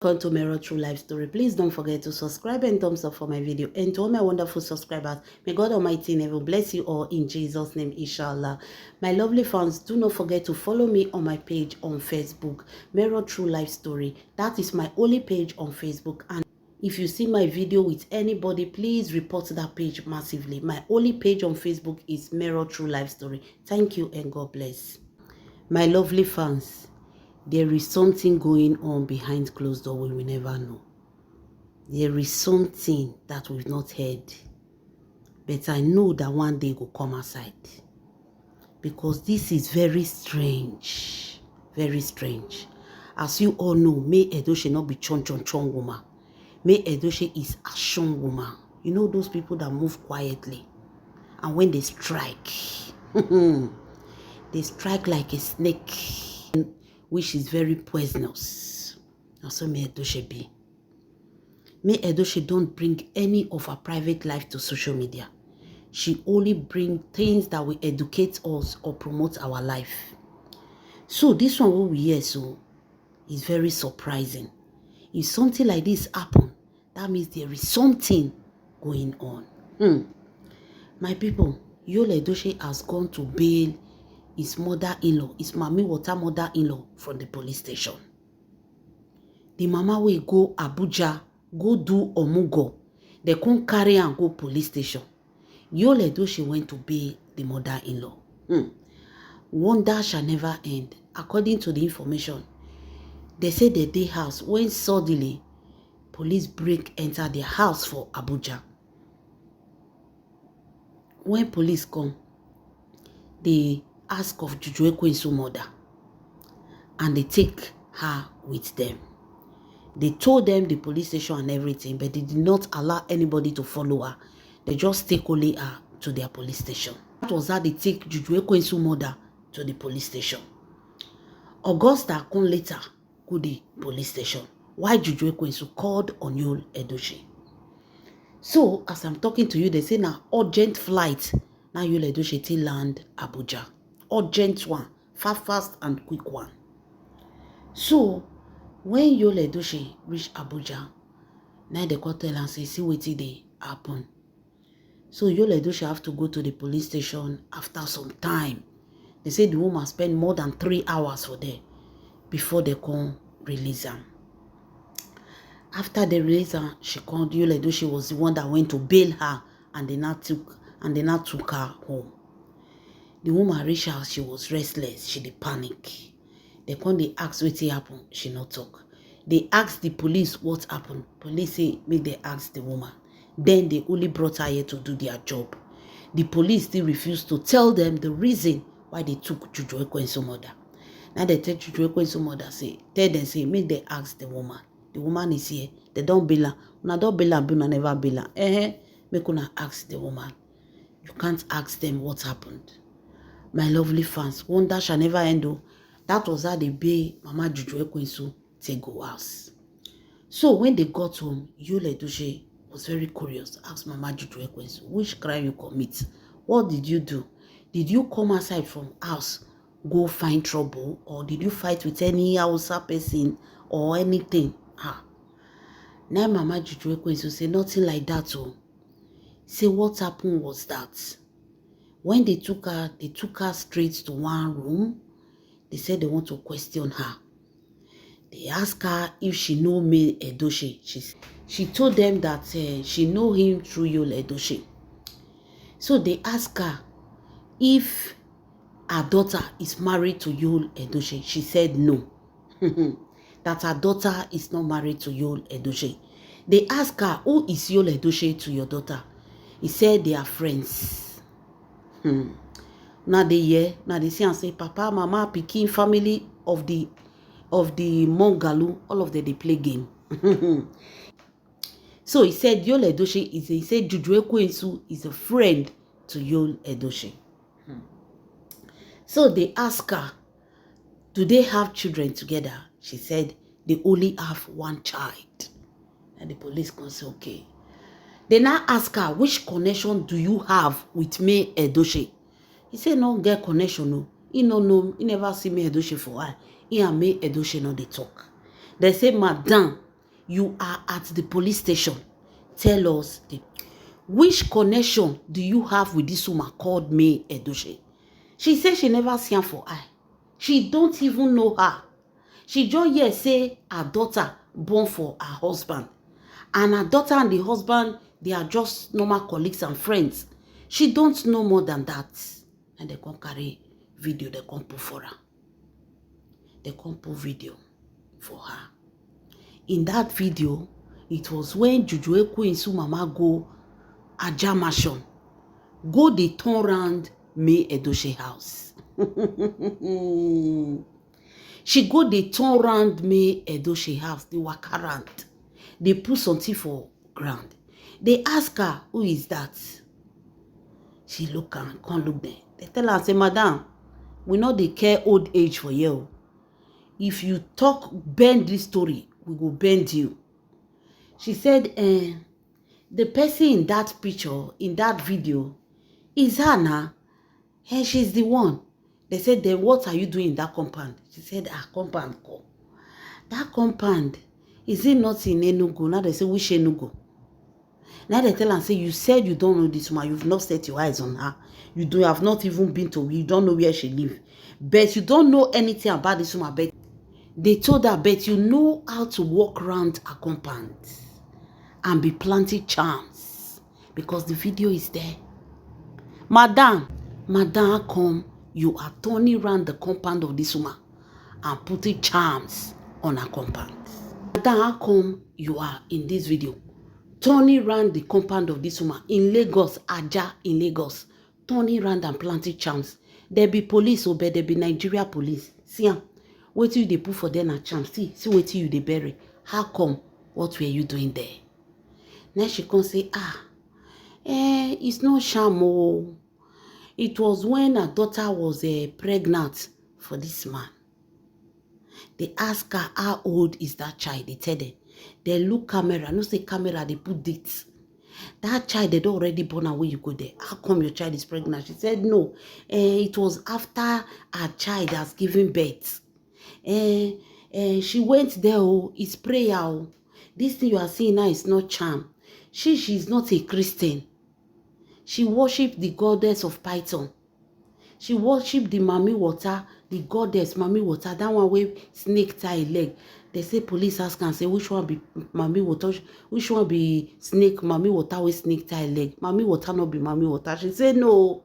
Welcome to Mirror True Life Story. Please don't forget to subscribe and thumbs up for my video. And to all my wonderful subscribers, may God Almighty never bless you all in Jesus' name, inshallah. My lovely fans, do not forget to follow me on my page on Facebook, Mirror True Life Story. That is my only page on Facebook. And if you see my video with anybody, please report that page massively. My only page on Facebook is Mirror True Life Story. Thank you and God bless. My lovely fans, there is something going on behind closed door we will never know. There is something that we've not heard. But I know that one day will come aside. Because this is very strange. Very strange. As you all know, May Edochie not be chon woman. May Edochie is a shon woman. You know those people that move quietly. And when they strike, they strike like a snake, which is very poisonous. And so May Edochie be. May Edochie don't bring any of her private life to social media. She only bring things that will educate us or promote our life. So this one what we hear so is very surprising. If something like this happen, that means there is something going on. My people, Yul Edochie has gone to bail his mother-in-law, his Mami Water mother-in-law from the police station. The mama will go Abuja, go do Omugo. They can't carry and go police station. Yul Edochie went to bail the mother-in-law. Wonder shall never end. According to the information, they say that they house when suddenly police enter their house for Abuja. When police come, they ask of Juju Ekwensu mother and they take her with them. They told them the police station and everything, but they did not allow anybody to follow her. They just take only her to their police station. That was how they take Juju Ekwensu mother to the police station. Augusta come later to the police station. Why Juju Ekwensu called on Yul Edochie? So, as I'm talking to you, they say now urgent flight. Now Yul Edochie till land Abuja. Urgent one. Fast and quick one. So, when Yul Edochie reach Abuja, now they call tell and say, see what they happen. So Yul Edochie have to go to the police station after some time. They say the woman spent more than 3 hours for there before they can release her. After they release her, she called Yul Edochie was the one that went to bail her, and they now took her home. The woman reached her, she was restless, she did panic. They come, they ask what happened, she not talk. They asked the police what happened. Police say make they ask the woman. Then they only brought her here to do their job. The police still refused to tell them the reason why they took Juju Ekwensu mother. Now they tell Juju Ekwensu mother, tell them, make they ask the woman. The woman is here. They don't bill her. Una don't bill her, una never bill her. Make una ask the woman. You can't ask them what happened. My lovely fans, wonder shall never end. Oh. That was how they bail Mama Juju Ekwensu take go house. So when they got home, Yul Edochie was very curious. Asked Mama Juju Ekwensu, which crime you commit? What did you do? Did you come outside from house, go find trouble, or did you fight with any Hausa person or anything? Now Mama Juju Ekwensu say nothing like that. Oh. Say what happened was that when they took her straight to one room. They said they want to question her. They asked her if she know May Edochie. She told them that she know him through Yul Edochie. So they asked her if her daughter is married to Yul Edochie. She said no. That her daughter is not married to Yul Edochie. They asked her, who is Yul Edochie to your daughter? He said they are friends. Now they hear, now they see and say, Papa, Mama, Pikin, family of the Mongalu, all of them they play game. So he said Yul Edochie he said Juju Ekwensu is a friend to Yul Edochie. So they ask her, do they have children together? She said they only have one child. And the police can say, okay. They now ask her, which connection do you have with May Edochie? He said, no get connection. No. He no know. He never see May Edochie for a while. He and May Edochie no they talk. They say, Madam, you are at the police station. Tell us which connection do you have with this woman called May Edochie? She said she never see her for eye. She don't even know her. She just hear say her daughter born for her husband. And her daughter and the husband, they are just normal colleagues and friends. She don't know more than that. And they come carry video, they come put for her. They come put video for her. In that video, it was when Juju Ekwensu mama go Ajah Mansion. Go they turn round May Edochie house. She go they turn round May Edochie house. They walk around. They put something for ground. They ask her, who is that? She look and can't look there. They tell her, say, madam, we know they care old age for you. If you talk, bend this story, we will bend you. She said, the person in that picture, in that video, is her now. And she's the one. They said, then what are you doing in that compound? She said, compound. That compound, is it not in Enugu? Now they say, which Enugu? Now they tell her, say, you said you don't know this woman. You've not set your eyes on her. You have not even been to her. You don't know where she lives. But you don't know anything about this woman. But they told her, but you know how to walk around a compound and be planting charms. Because the video is there. Madam, come. You are turning around the compound of this woman and putting charms on her compound. Madam, how come you are in this video turning around the compound of this woman in Lagos, Ajah in Lagos, turning around and planting charms? There be police, but there be Nigeria police. See, what you they put for them at charms? See what you they bury. How come? What were you doing there? Now she can say, it's not sham. Oh. It was when her daughter was pregnant for this man. They ask her, how old is that child? They tell them. They look camera. No say camera, they put dates. That child, they don't already born away, you go there. How come your child is pregnant? She said, no. It was after her child has given birth. She went there, it's prayer. This thing you are seeing now is not charm. She's not a Christian. She worshipped the goddess of Python. She worshipped the Mami Water, the goddess Mami Water. That one where snake tie leg. They say police ask and say which one be Mami Water, which one be snake Mami Water with snake tie leg. Mami Water not be Mami Water. She said no.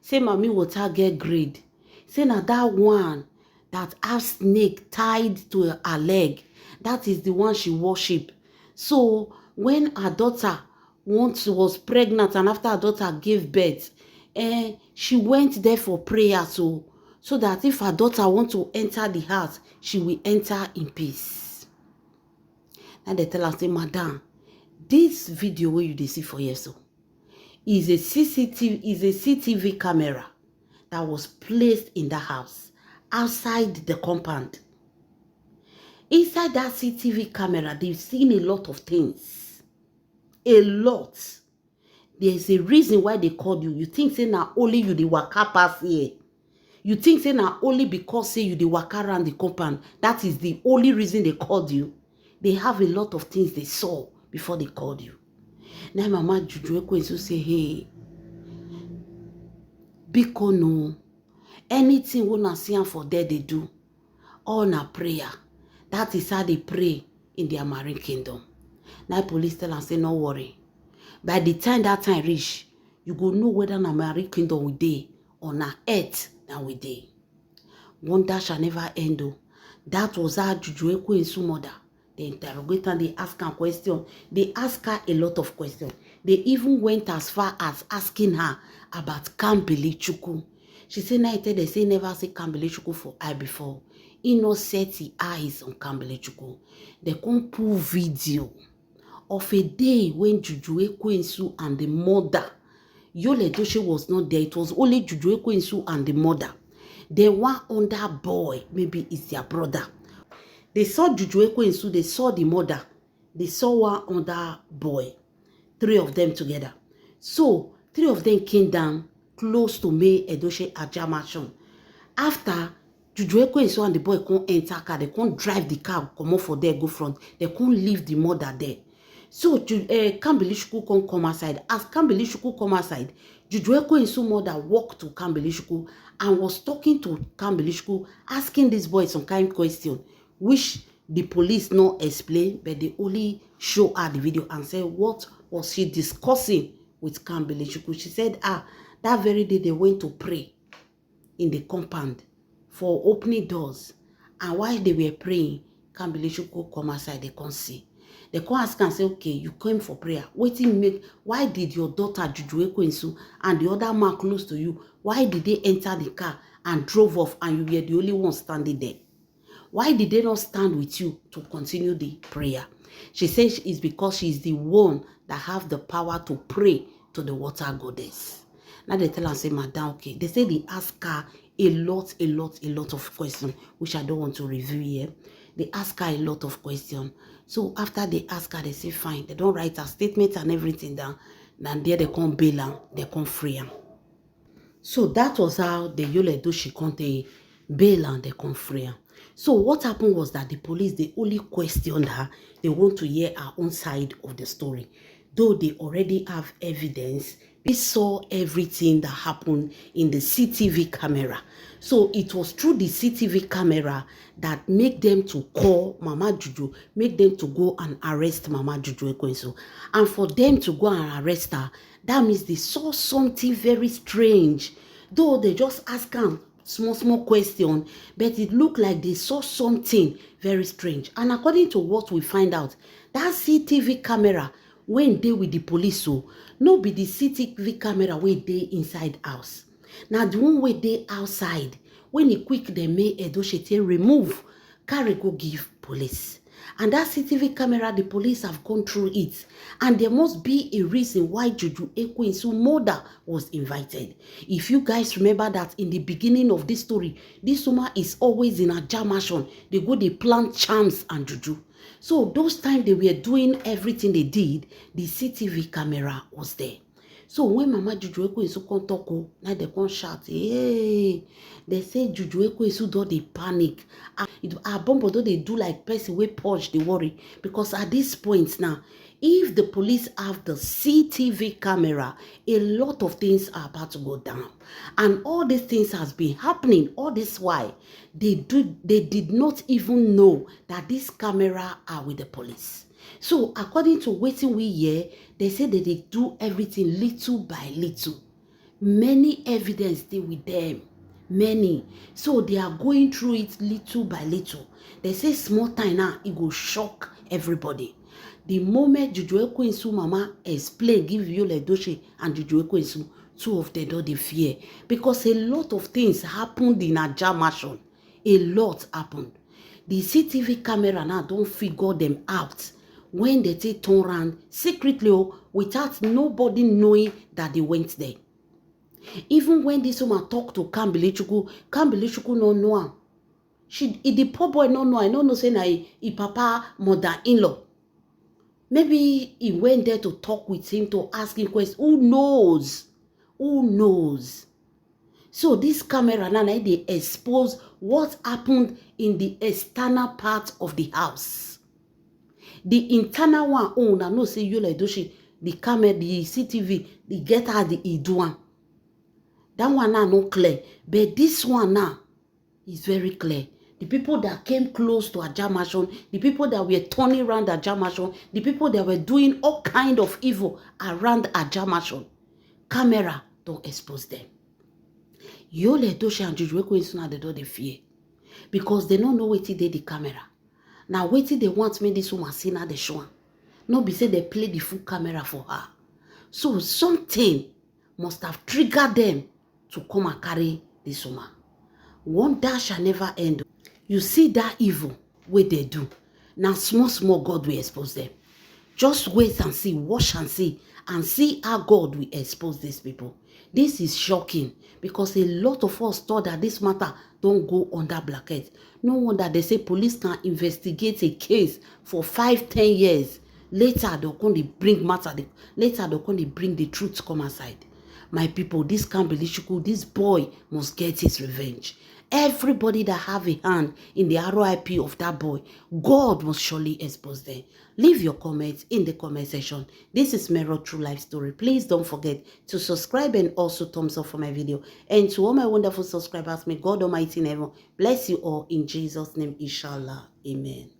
Say Mami Water get grade. Say now that one that have snake tied to her leg, that is the one she worship. So when her daughter once was pregnant and after her daughter gave birth, she went there for prayer so that if her daughter want to enter the house, she will enter in peace. And they tell her, say, madam, this video where you see for years is a CCTV camera that was placed in the house outside the compound. Inside that CCTV camera, they've seen a lot of things. A lot. There's a reason why they called you. You think say na only you the waka pass here. You think say na only because say you the waka around the compound. That is the only reason they called you. They have a lot of things they saw before they called you. Now Mama Juju Ekwensu say, hey, because no, anything we not see for there they do. All na prayer. That is how they pray in their marine kingdom. Now police tell and say, no worry. By the time that time reach, you go know whether na marine kingdom we dey or na earth that we dey. Wonder shall never end. Oh. That was how Juju Ekwensu mother. They interrogate and they ask her question. They ask her a lot of questions. They even went as far as asking her about Kambili Chukwu. She said, "Now they say never say Kambili Chukwu for I before. He no set his eyes on Kambili Chukwu. They come pull video of a day when Juju Ekwensu and the mother, Yul Edochie was not there. It was only Juju Ekwensu and the mother. They were on that boy. Maybe it's their brother. They saw Juju Ekwensu, they saw the mother, they saw one other boy, 3 of them together. So 3 of them came down close to May Edochie Ajah Mansion. After Juju Ekwensu and the boy can't enter car. They can't drive the car, come off for there, go front. They can't leave the mother there. So Kambili Shuku can't come outside. As Kambili Shuku come outside, Juju Ekwensu mother walked to Kambili Shuku and was talking to Kambili Shuku, asking this boy some kind of question, which the police not explain, but they only show her the video and say what was she discussing with Kambili Shuku. She said, that very day they went to pray in the compound for opening doors, and while they were praying, Kambili Shuku come outside. They can't see. They come ask and say, okay, you came for prayer. Why did your daughter Juju Ekwensu and the other man close to you, why did they enter the car and drove off and you were the only one standing there? Why did they not stand with you to continue the prayer? She says it's because she's the one that have the power to pray to the water goddess. Now they tell her, say, madam, okay. They say they ask her a lot of questions, which I don't want to review here. They ask her a lot of questions. So after they ask her, they say, fine. They don't write her statement and everything down. Then there they come bail her, they come free her. So that was how the Yul Edochie Conte bail and they come free her. So what happened was that the police, they only questioned her. They want to hear her own side of the story. Though they already have evidence, they saw everything that happened in the CCTV camera. So it was through the CCTV camera that made them to call Mama Juju, make them to go and arrest Mama Juju Ekwensu. And for them to go and arrest her, that means they saw something very strange. Though they just asked her small question, but it looked like they saw something very strange. And according to what we find out, that CCTV camera when they with the police, so no be the CCTV camera where they inside house. Now the one way they outside, when he quick they may Edochie remove, carry go give police. And that CCTV camera, the police have gone through it. And there must be a reason why Juju Ekwensu mother was invited. If you guys remember that in the beginning of this story, this woman is always in a jam mansion. They go, they plant charms and juju. So those times they were doing everything they did, the CCTV camera was there. So when Mama Juju Ekwensu come talk, now they come shout, hey, they say Juju Ekwensu do they panic. Our bumbo do they do like person we purge the worry. Because at this point now, if the police have the CCTV camera, a lot of things are about to go down. And all these things has been happening all this while. They did not even know that this camera are with the police. So according to what we hear, they say that they do everything little by little. Many evidence stay with them. Many. So they are going through it little by little. They say small time now, it will shock everybody. The moment Juju Ekwensu mama explain, give Yul Edochie and Juju Ekwensu, two of them don't they fear. Because a lot of things happened in a jam mansion. A lot happened. The CCTV camera now don't figure them out. When they take turn around secretly without nobody knowing that they went there. Even when this woman talk to Kambili Shuku no know her. The poor boy no know. I don't know say na he papa mother-in-law. Maybe he went there to talk with him to ask him questions. Who knows? Who knows? So this camera now they expose what happened in the external part of the house. The internal one, oh, I know say Yul Edochie, the camera, the CCTV, they get her the Iduan. That one now not clear. But this one now is very clear. The people that came close to a jam mansion, the people that were turning around a jam mansion, the people that were doing all kind of evil around a jam mansion, camera don't expose them. Yul Edochie and Juju Ekwensu now they don't fear. Because they don't know what they did the camera. Now wait till they want me this woman see now the show. No be say they play the full camera for her. So something must have triggered them to come and carry this woman. Wonder shall never end. You see that evil what they do. Now small God will expose them. Just wait and see, watch and see how God will expose these people. This is shocking because a lot of us thought that this matter don't go under blanket. No wonder they say police can investigate a case for 5-10 years. Later they'll come to bring matter. Later they'll come to bring the truth come aside. My people, this Kambili Shuku, this boy must get his revenge. Everybody that have a hand in the RIP of that boy, God must surely expose them. Leave your comments in the comment section. This is Mero True Life Story. Please don't forget to subscribe and also thumbs up for my video. And to all my wonderful subscribers, may God Almighty in heaven bless you all in Jesus' name, inshallah. Amen.